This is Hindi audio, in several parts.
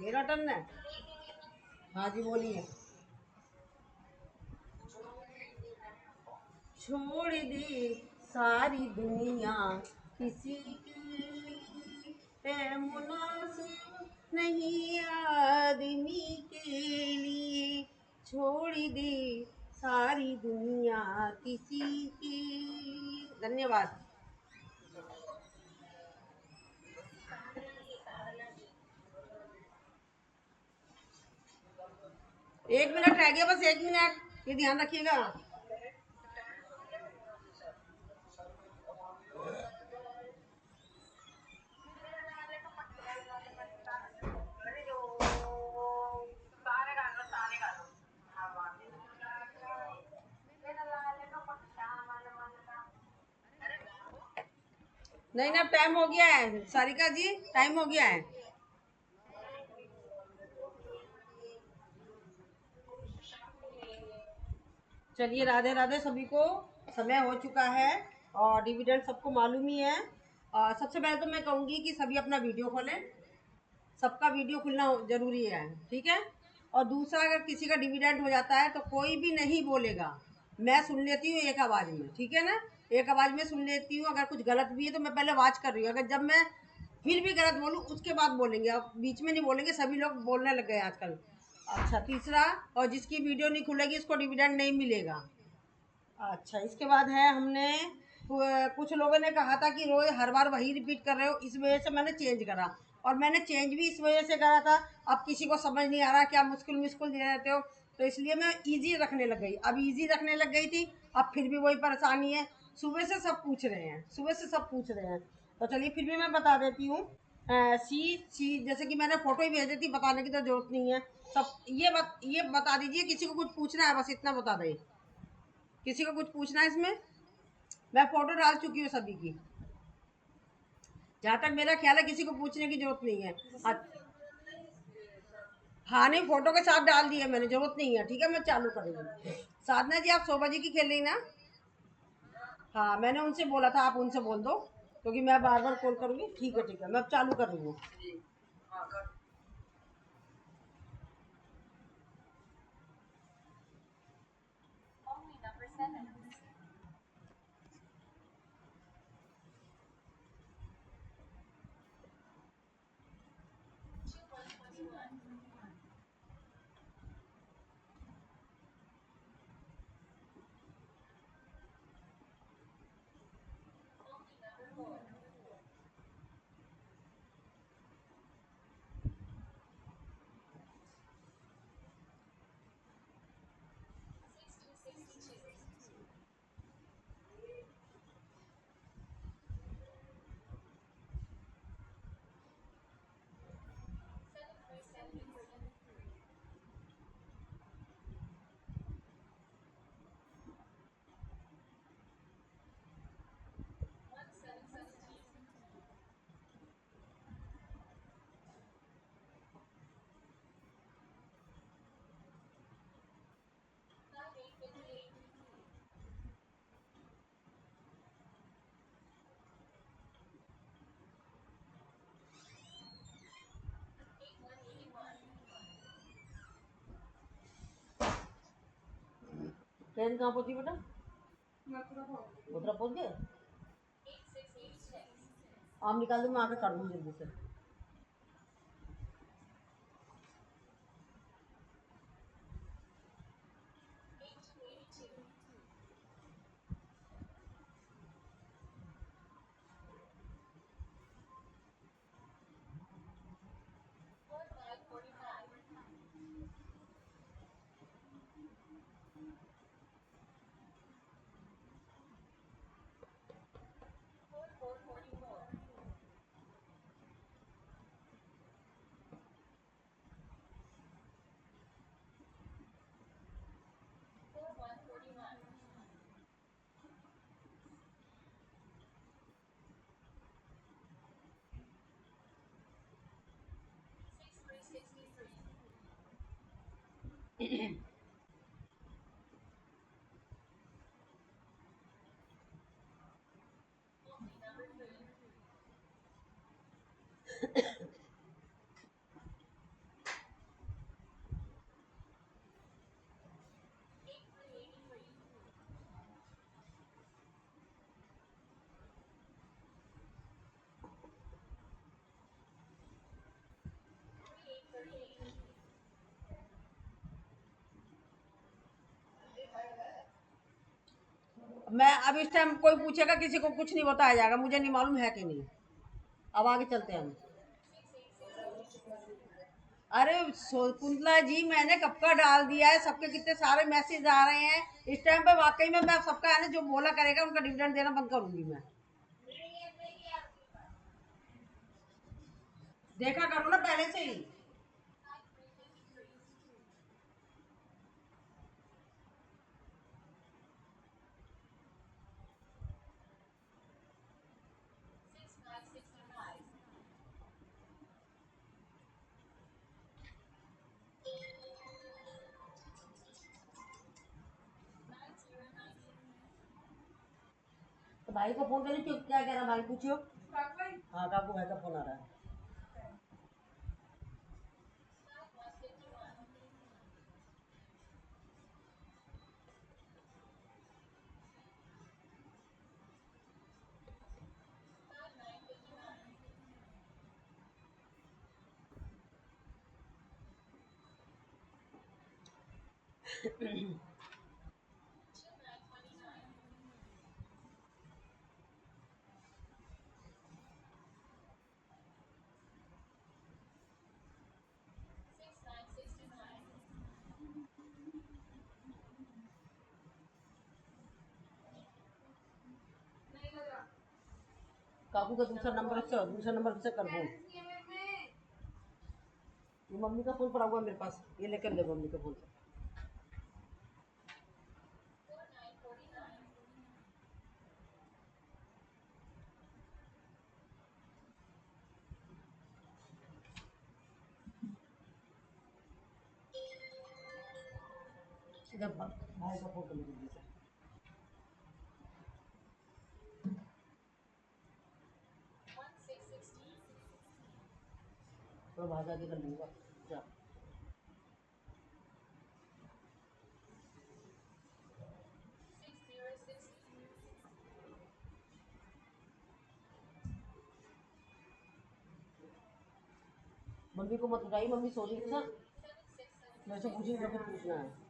मेरा टर्न है। हाँ जी बोलिए। छोड़ दे सारी दुनिया किसी के लिए है मुनासिब नहीं आदमी के लिए। छोड़ दे सारी दुनिया किसी के लिए। धन्यवाद। एक मिनट रह गया, बस एक मिनट, ये ध्यान रखिएगा। नहीं ना, टाइम हो गया है सारिका जी, टाइम हो गया है। चलिए, राधे राधे सभी को। समय हो चुका है और डिविडेंड सबको मालूम ही है। और सबसे पहले तो मैं कहूँगी कि सभी अपना वीडियो खोलें। सबका वीडियो खुलना जरूरी है, ठीक है। और दूसरा, अगर किसी का डिविडेंड हो जाता है तो कोई भी नहीं बोलेगा, मैं सुन लेती हूँ एक आवाज़ में, ठीक है ना। एक आवाज़ में सुन लेती हूँ, अगर कुछ गलत भी है तो मैं पहले वाच कर रही हूँ, अगर जब मैं फिर भी गलत बोलूँ उसके बाद बोलेंगे, अब बीच में नहीं बोलेंगे। सभी लोग बोलने लग गए आजकल। अच्छा, तीसरा, और जिसकी वीडियो नहीं खुलेगी उसको डिविडेंड नहीं मिलेगा। अच्छा, इसके बाद है, हमने कुछ लोगों ने कहा था कि रोज हर बार वही रिपीट कर रहे हो, इस वजह से मैंने चेंज करा। और मैंने चेंज भी इस वजह से करा था, अब किसी को समझ नहीं आ रहा, क्या मुश्किल मुश्किल दे रहते हो, तो इसलिए मैं इजी रखने लग गई। अब इजी रखने लग गई थी, अब फिर भी वही परेशानी है। सुबह से सब पूछ रहे हैं, सुबह से सब पूछ रहे हैं। तो चलिए फिर भी मैं बता देती हूँ। सी सी, जैसे कि मैंने फोटो ही भेज दी थी, बताने की तो जरूरत नहीं है। सब ये बता दीजिए, किसी को कुछ पूछना है बस इतना बता दें। किसी को कुछ पूछना है इसमें? मैं फोटो डाल चुकी हूँ सभी की। जहाँ तक मेरा ख्याल है किसी को पूछने की जरूरत नहीं है। हाँ नहीं, फोटो के साथ डाल दिए मैंने, जरूरत नहीं है, ठीक है। मैं चालू करूँगी। साधना जी, आप शोभा जी की खेल रही ना? हाँ, मैंने उनसे बोला था, आप उनसे बोल दो, क्योंकि मैं बार बार कॉल करूँगी। ठीक है ठीक है, मैं अब चालू कर रही हूँ। ट्रेन कहाँ पहुँची बेटा? मथुरा पहुँच गए? आप निकाल दो, मैं आके कर दूँ जल्दी से। मैं अब इस टाइम कोई पूछेगा, किसी को कुछ नहीं बताया जाएगा, मुझे नहीं मालूम है कि नहीं। अब आगे चलते हैं हम। अरे कुंतला जी, मैंने कब का डाल दिया है, सबके कितने सारे मैसेज आ रहे हैं। इस टाइम पे वाकई में मैं सबका है ना, जो बोला करेगा उनका डिविडेंड देना बंद करूंगी मैं। देखा करो ना पहले से ही। तो भाई को फोन करें, क्यों, क्या कह रहा भाई, पूछियो। हाँ, काकू भाई का फोन आ रहा है। काकू का दूसरा नंबर से कर दो। ये मम्मी का फोन पड़ा हुआ है मेरे पास, ये लेकर दे मम्मी का फोन से। इधर भाई का फोन कर लीजिए से। थोड़ा भाग आगे कर लूँगा। जा। मम्मी को मत उठाइए, मम्मी सो रही थी ना, मेरे से पूछिए जो कुछ पूछना है।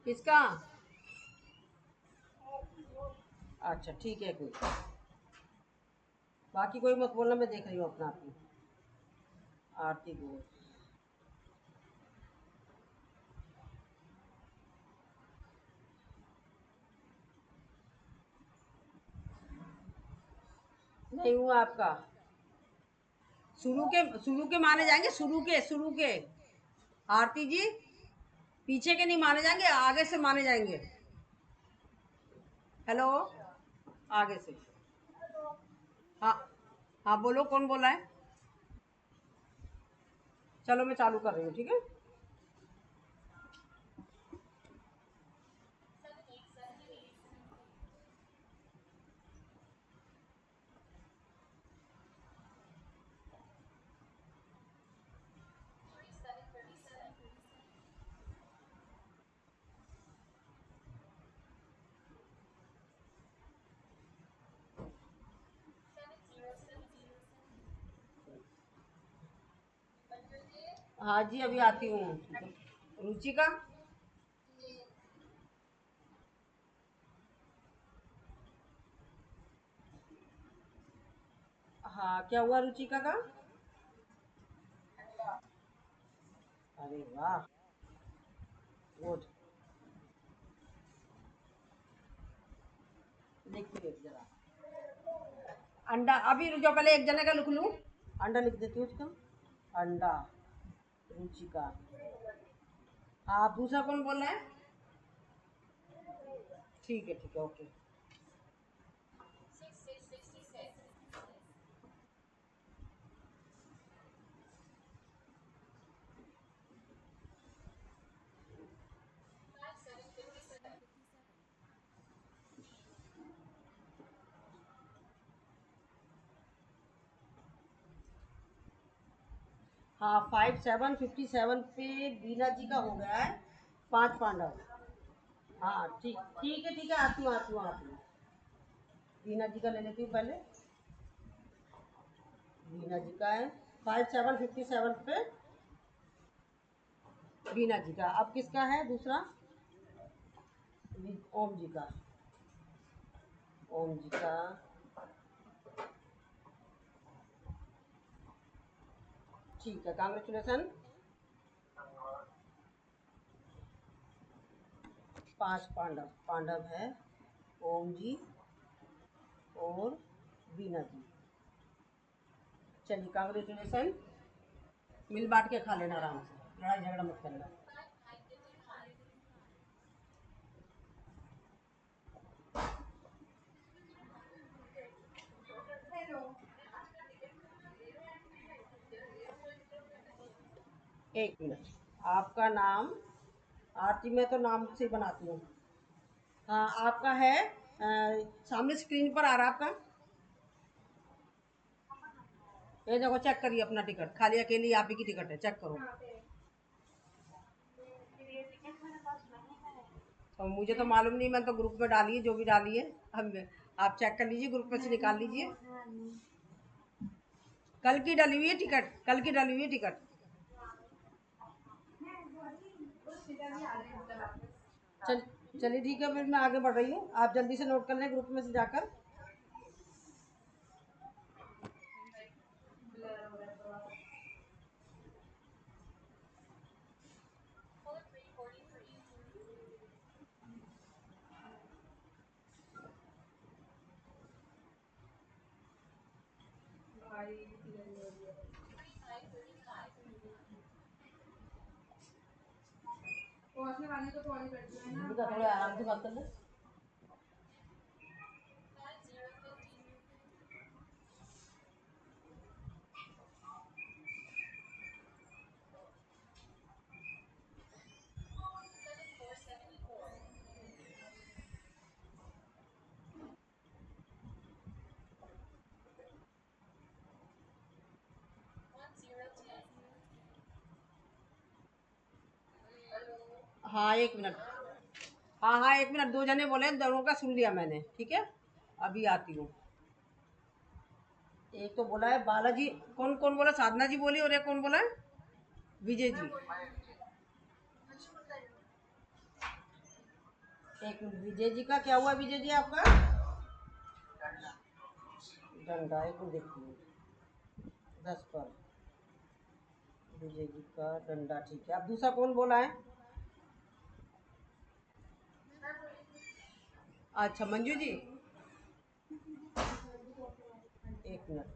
किसका? अच्छा ठीक है, कोई बाकी कोई मत बोलना, मैं देख रही हूँ अपना आपकी आरती को। नहीं हुआ आपका। शुरू के माने जाएंगे, शुरू के। आरती जी, पीछे के नहीं माने जाएंगे, आगे से माने जाएंगे। हेलो, आगे से। हाँ। हाँ बोलो, कौन बोला है? चलो मैं चालू कर रही हूँ, ठीक है। हाँ जी, अभी आती हूँ। रुचिका। हाँ, क्या हुआ रुचिका का? अरे अरे वाह, गुड। देखती है जरा। अंडा, अभी रुक जाओ, पहले एक जने का लिख लूँ। अंडा लिख देती हूँ उसका। अंडा, रुचिका। हाँ, दूसरा कौन बोल रहा है? ठीक है, ओके। हाँ, 5757 पे बीना जी का हो गया है 5 पांडव। हाँ, ठीक है, आती हूँ। बीना जी का ले लेती हूँ पहले। बीना जी का है 5757 पे बीना जी का। अब किसका है दूसरा? ओम जी का। ओम जी का ठीक है, कांग्रेचुलेसन। 5 पांडव पांडव है, ओम जी और बीना जी। चलिए, कांग्रेचुलेसन। मिल बांट के खा लेना आराम से, लड़ाई झगड़ा मत करना। एक मिनट, आपका नाम आरती, मैं तो नाम से बनाती हूँ। हाँ, आपका है सामने स्क्रीन पर आ रहा आपका। ये देखो, चेक करिए अपना टिकट, खाली अकेली आप ही की टिकट है, चेक करो। तो मुझे तो मालूम नहीं, मैं तो ग्रुप में डाली है जो भी डाली है। हम आप चेक कर लीजिए, ग्रुप में से निकाल लीजिए। कल की डाली हुई है टिकट, कल की डाली हुई है टिकट। चल चलिए, ठीक है, फिर मैं आगे बढ़ रही हूँ, आप जल्दी से नोट कर लें ग्रुप में से जाकर। थोड़े आराम से बात कर ले। हाँ, एक मिनट। हाँ, एक मिनट, दो जने बोले, दोनों का सुन लिया मैंने, ठीक है। अभी आती हूँ। एक तो बोला है बालाजी। कौन कौन बोला? साधना जी बोली, और एक कौन बोला है? विजय जी। एक मिनट, विजय जी का क्या हुआ? विजय जी आपका डंडा, एक मिनट देखती हूँ। 10 पर विजय जी का डंडा, ठीक है। अब दूसरा कौन बोला है? अच्छा, मंजू जी। एक मिनट।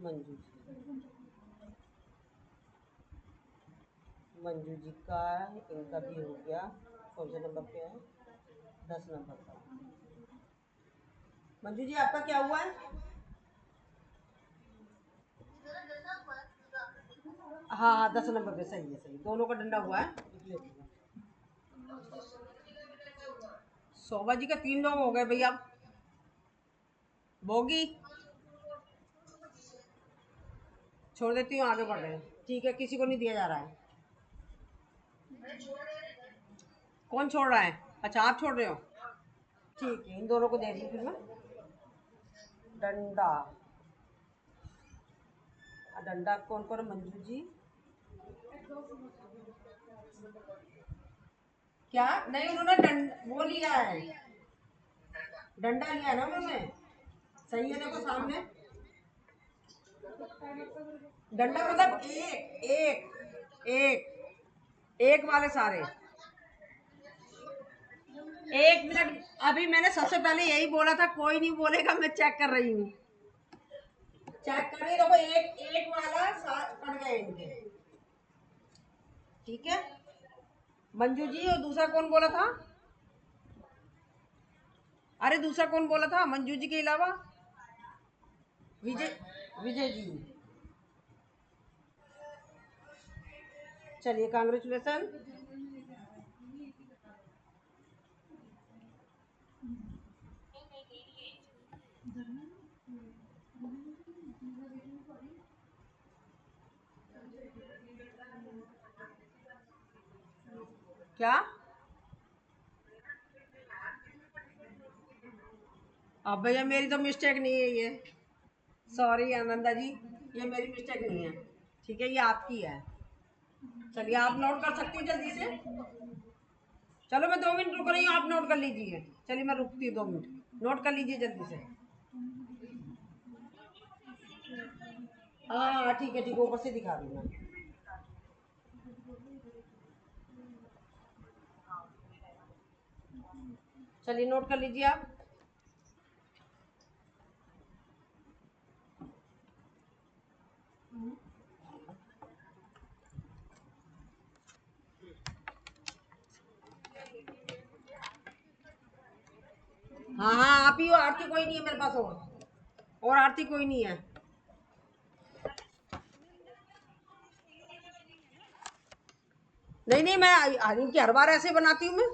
मंजू जी, मंजू जी का इनका भी हो गया। कौन से नंबर पे है? 10 नंबर का। मंजू जी, आपका क्या हुआ है? हाँ हाँ, 10 नंबर पे सही है, सही, दोनों का डंडा हुआ है। शोभा जी का 3 लोग हो गए भैया। बोगी, छोड़ देती हूँ, आगे बढ़ रहे हैं। ठीक है, किसी को नहीं दिया जा रहा है। कौन छोड़ रहा है? अच्छा, आप छोड़ रहे हो। ठीक है, इन दोनों को दे रही हूँ फिर मैं। डंडा, डंडा कौन कौन है? मंजू जी। क्या नहीं, उन्होंने वो लिया है, डंडा लिया है ना उन्होंने। सही है, देखो सामने। डंडा मतलब एक एक एक एक वाले सारे। 1 मिनट, अभी मैंने सबसे पहले यही बोला था, कोई नहीं बोलेगा, मैं चेक कर रही हूँ। चेक कर रही, देखो एक एक वाला पड़ गए इनके। ठीक है मंजू जी, और दूसरा कौन बोला था? अरे दूसरा कौन बोला था मंजू जी के अलावा? विजय, विजय जी। चलिए कांग्रेचुलेसन। क्या? अब भैया मेरी तो मिस्टेक नहीं है ये, सॉरी आनंदा जी, ये मेरी मिस्टेक नहीं है। ठीक है, ये आपकी है। चलिए आप नोट कर सकती हैं जल्दी से। चलो मैं 2 मिनट रुक रही हूँ, आप नोट कर लीजिए। चलिए मैं रुकती हूँ 2 मिनट, नोट कर लीजिए जल्दी से। हाँ ठीक है ठीक है, ऊपर से दिखा रही हूँ मैं। चलिए नोट कर लीजिए आप। हाँ हाँ आप ही हो, आरती कोई नहीं है मेरे पास, और आरती कोई नहीं है। नहीं नहीं, मैं इनकी हर बार ऐसे बनाती हूँ मैं।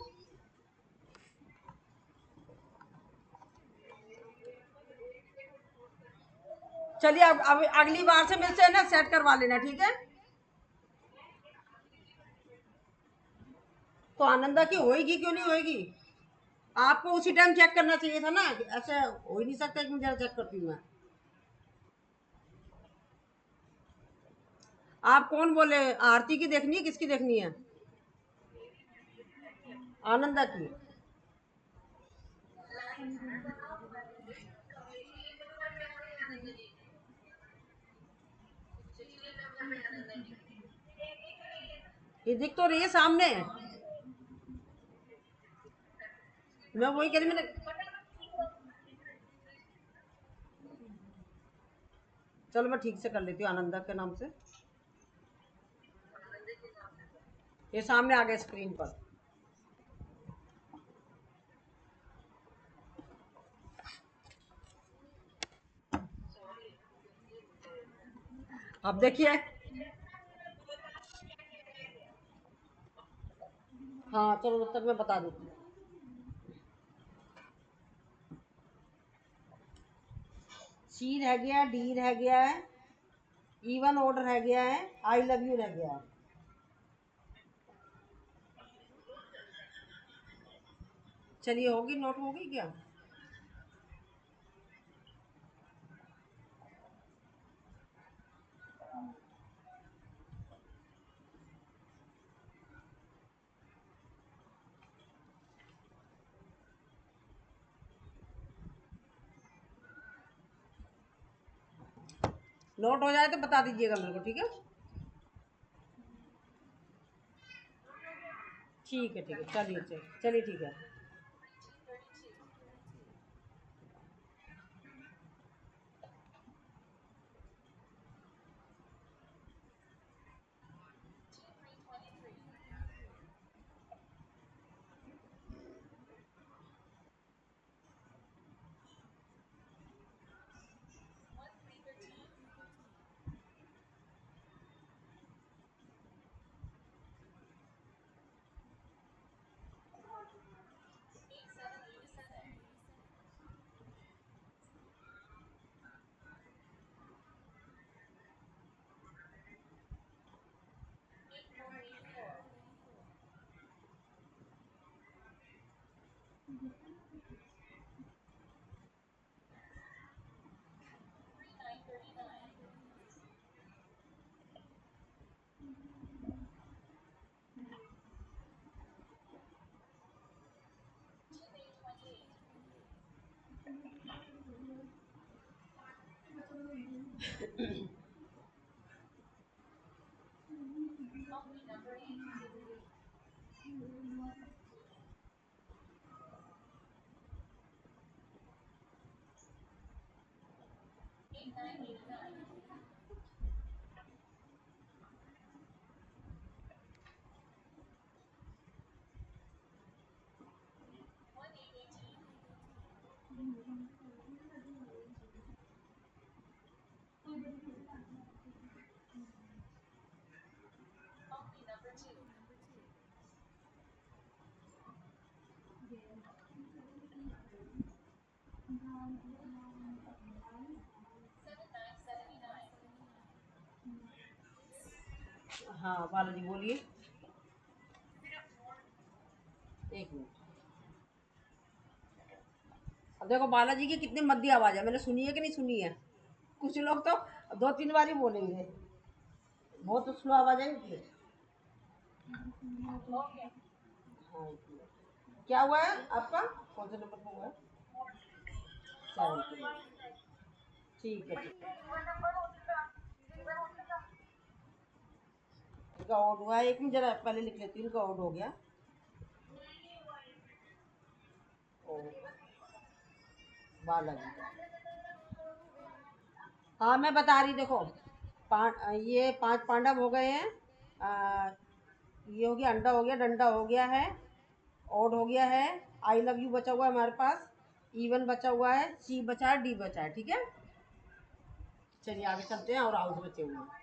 चलिए अब अगली बार से मेरे से ना सेट करवा लेना, ठीक है? तो आनंदा की होएगी, क्यों नहीं होएगी? आपको उसी टाइम चेक करना चाहिए था ना, ऐसे हो ही नहीं सकता कि मुझे चेक करती हूँ मैं। आप कौन बोले? आरती की देखनी है, किसकी देखनी है? आनंदा की। ये दिख तो रही है सामने, मैं वही कह रही, मैंने। चलो मैं ठीक से कर लेती हूँ आनंदा के नाम से। ये सामने आ गया स्क्रीन पर। अब देखिए। हाँ चलो तब तक मैं बता देती हूँ। सी रह गया, डी रह गया है, इवन ऑर्डर रह गया है, आई लव यू रह गया है। चलिए होगी, नोट होगी क्या? नोट हो जाए तो बता दीजिएगा मेरे को, ठीक है? ठीक है ठीक है, चलिए चलिए चलिए, ठीक है। हाँ बालाजी बोलिए। एक मिनट। अब देखो बालाजी की कितनी मध्य आवाज है, मैंने सुनी है कि नहीं सुनी है? कुछ लोग तो दो तीन बार ही बोलेंगे, बहुत स्लो आवाज है इनकी। हाँ एक मिनट। क्या हुआ है आपका? कौन से नंबर पर हुआ है? 7 ठीक है ठीक है। इनका आउट हुआ है, एक मिनट जरा पहले लिख लेती हूँ, इनका आउट हो गया। ओ, बालाजी का। हाँ मैं बता रही, देखो ये 5 पांडव हो गए हैं। आ, ये हो गया, अंडा हो गया, डंडा हो गया है, ओड हो गया है, आई लव यू बचा हुआ है हमारे पास, इवन बचा हुआ है, सी बचा है, डी बचा है। ठीक है, चलिए आगे चलते हैं और हाउस बचे हुए हैं।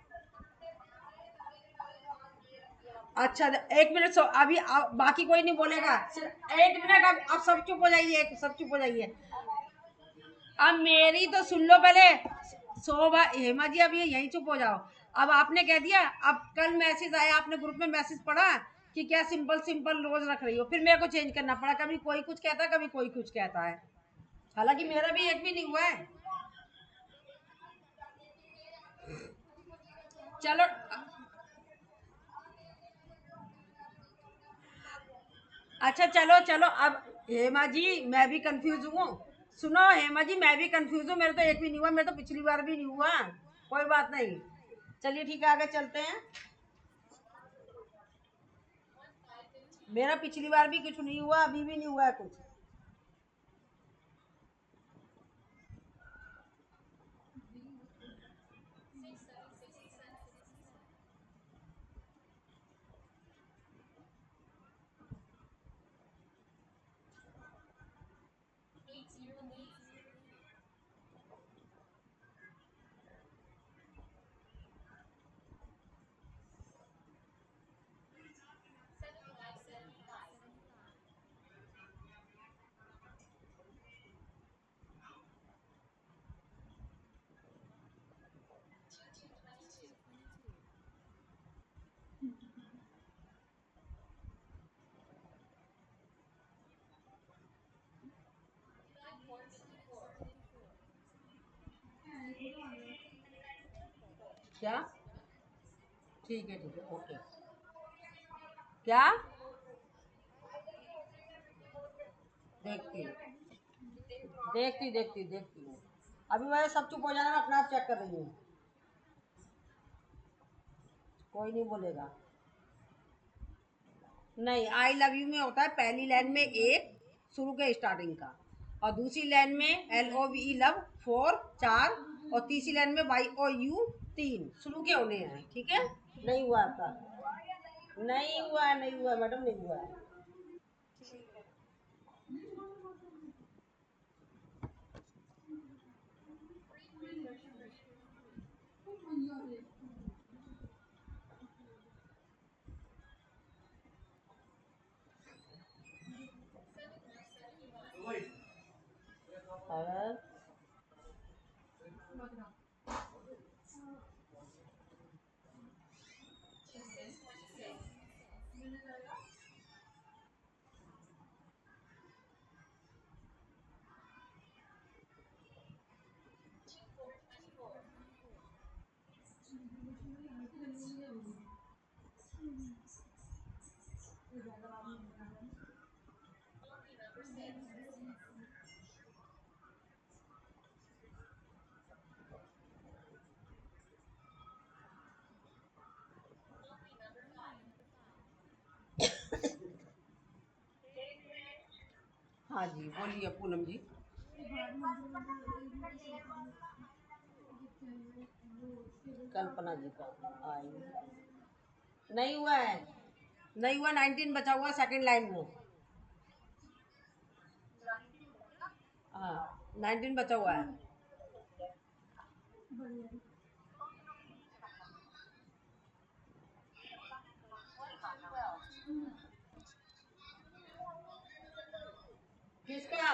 अच्छा एक मिनट, सो अभी बाकी कोई नहीं बोलेगा, सिर्फ एक मिनट। अब सब चुप हो जाइए, सब चुप हो जाइए। अब मेरी तो सुन लो पहले। शोभा हेमा जी, अब ये यहीं चुप हो जाओ। अब आपने कह दिया, अब कल मैसेज आया, आपने ग्रुप में मैसेज पढ़ा कि क्या सिंपल सिंपल रोज रख रही हो, फिर मेरे को चेंज करना पड़ा। कभी कोई कुछ कहता है, कभी कोई कुछ कहता है, हालांकि मेरा भी एक भी नहीं हुआ है। चलो अच्छा, चलो चलो अब। हेमा जी मैं भी कंफ्यूज हूँ। सुनो हेमा जी, मैं भी कंफ्यूज हूँ, मेरे तो एक भी नहीं हुआ, मेरे तो पिछली बार भी नहीं हुआ। कोई बात नहीं, चलिए ठीक है, आगे चलते हैं। मेरा पिछली बार भी कुछ नहीं हुआ, अभी भी नहीं हुआ है कुछ। क्या? ठीक है ओके। क्या? देखती हूँ, देखती हूँ। अभी मैं सब चुप हो जाना, मैं अपना आप चेक कर रही हूँ। कोई नहीं बोलेगा। नहीं, आई लव यू में होता है पहली लाइन में एक, शुरू के स्टार्टिंग का, और दूसरी लाइन में LOVE लव 4 4, और तीसरी लाइन में YOU 3 शुरू के होने हैं। ठीक है, नहीं हुआ आपका? नहीं हुआ मैडम, नहीं हुआ है। और हाँ जी, बोलिए पूनम जी। कल्पना जी का आई नहीं हुआ है, नहीं हुआ, 19 बचा हुआ सेकंड लाइन में। हाँ, 19 बचा हुआ है। किसका?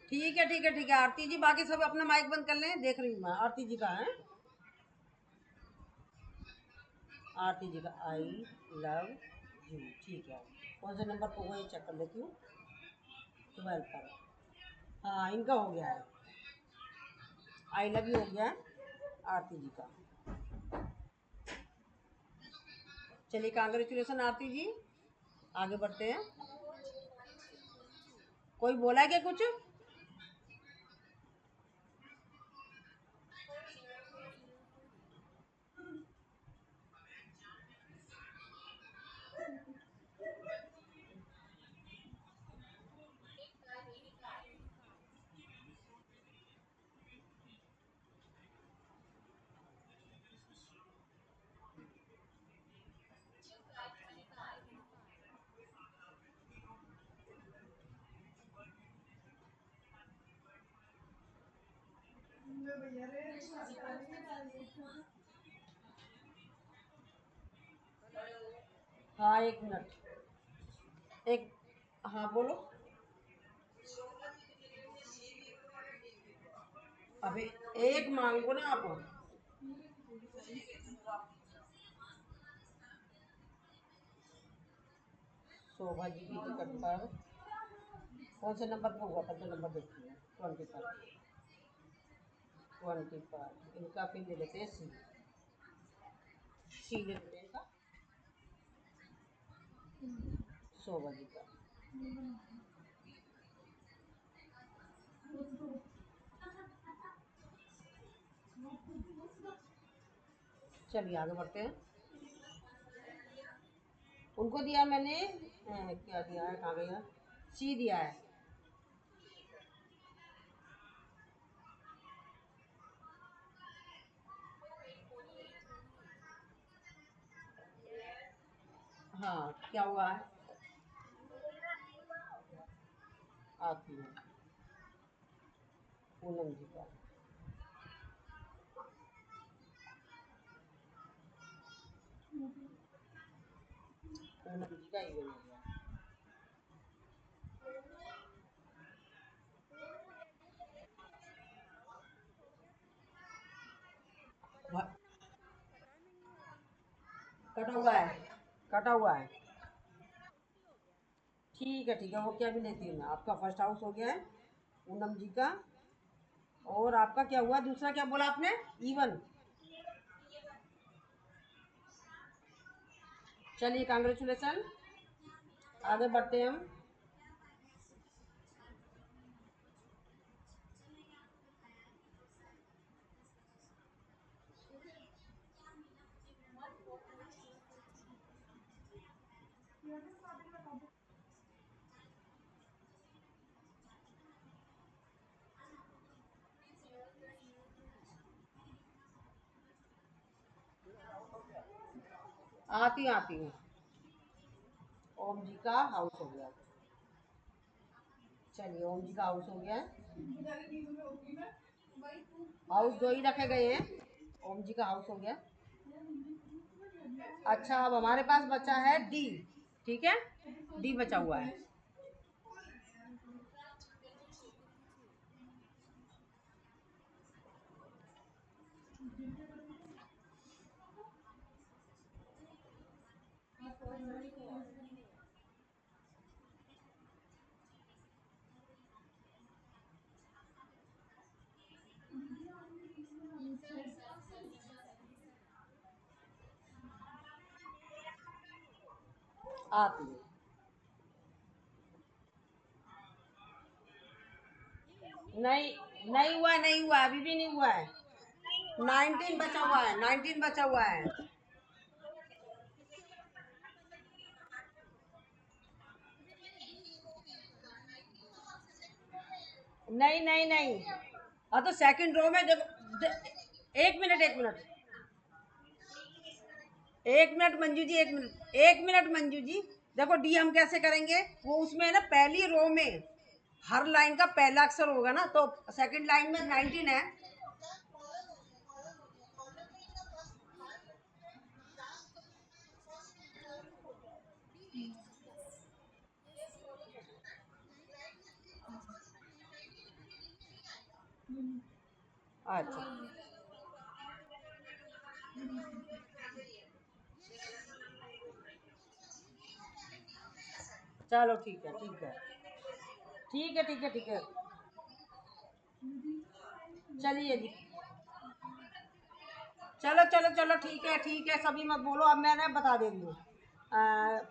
ठीक है ठीक है ठीक है, आरती जी बाकी सब अपना माइक बंद कर लें, देख रही हूँ मैं, आरती जी का है। आरती जी का आई लव यू, ठीक है। कौन से नंबर पर हुआ ये चेक कर लेती हूँ। 12 पर। हाँ, इनका हो गया है, आई लव यू हो गया है आरती जी का। चलिए कांग्रेचुलेसन आरती जी, आगे बढ़ते हैं। कोई बोला है क्या कुछ? हाँ, एक मिनट। एक, हाँ बोलो। अभी एक मांगो ना आप। शोभा जी की टिकट पर कौन से नंबर पर हुआ, पहले नंबर देखिए। 20 पर, 20 पर इनका फिर ले लेते हैं सी। सी ले लेते हैं इनका, शोभा जी का। चलिए आगे बढ़ते हैं। उनको दिया मैंने क्या दिया है, कहाँ गया? सी दिया है। हाँ, क्या हुआ है? आती है पूनम जी का। पूनम जी का इवेंट हो गया। कटा हुआ है, कटा हुआ है। ठीक है, वो क्या भी लेती हूँ मैं। आपका फर्स्ट हाउस हो गया है पूनम जी का। और आपका क्या हुआ, दूसरा क्या बोला आपने? इवन। चलिए कांग्रेचुलेसन, आगे बढ़ते हैं हम। आती हूँ। ओम जी का हाउस हो गया। चलिए ओम जी का हाउस हो गया है। हाउस दो ही रखे गए हैं, ओम जी का हाउस हो गया। अच्छा, अब हमारे पास बचा है डी। ठीक है, डी बचा हुआ है। आती है। नहीं, नहीं हुआ, नहीं हुआ, अभी भी नहीं हुआ है। 19 बचा हुआ है, 19 बचा हुआ है। नहीं नहीं नहीं, हाँ तो सेकंड रो में देखो एक मिनट एक मिनट एक मिनट मंजू जी, एक मिनट मंजू जी। देखो डी हम कैसे करेंगे, वो उसमें है ना पहली रो में हर लाइन का पहला अक्षर होगा ना, तो सेकंड लाइन में 19 है। अच्छा चलो ठीक है ठीक है ठीक है ठीक है ठीक है। चलिए जी, चलो चलो चलो ठीक है, सभी मत बोलो, अब मैंने बता दे रही हूँ।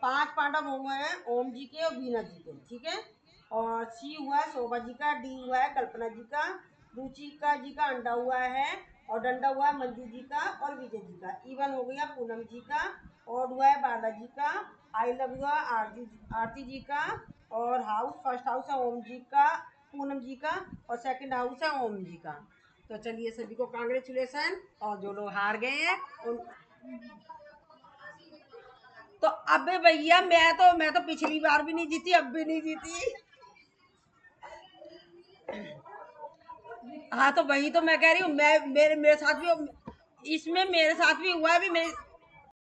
5 पांडव हुए हैं ओम जी के और बीना जी के, ठीक है। और सी हुआ है शोभा जी का, डी हुआ है कल्पना जी का, रुचिका जी का अंडा हुआ है, और डंडा हुआ है मंजू जी का और विजय जी का, इवन हो गया पूनम जी का, और हुआ है बालाजी का, आई लव हुआ आरती जी का, और हाउस फर्स्ट हाउस है ओम जी का, पूनम जी का, और सेकंड हाउस है ओम जी का। तो चलिए सभी को कांग्रेचुलेसन, और जो लोग हार गए हैं उन, तो अब भैया मैं तो पिछली बार भी नहीं जीती, अब भी नहीं जीती। हाँ तो वही तो मैं कह रही हूँ, मैं मेरे मेरे साथ भी, इसमें मेरे साथ भी हुआ है भी, मेरे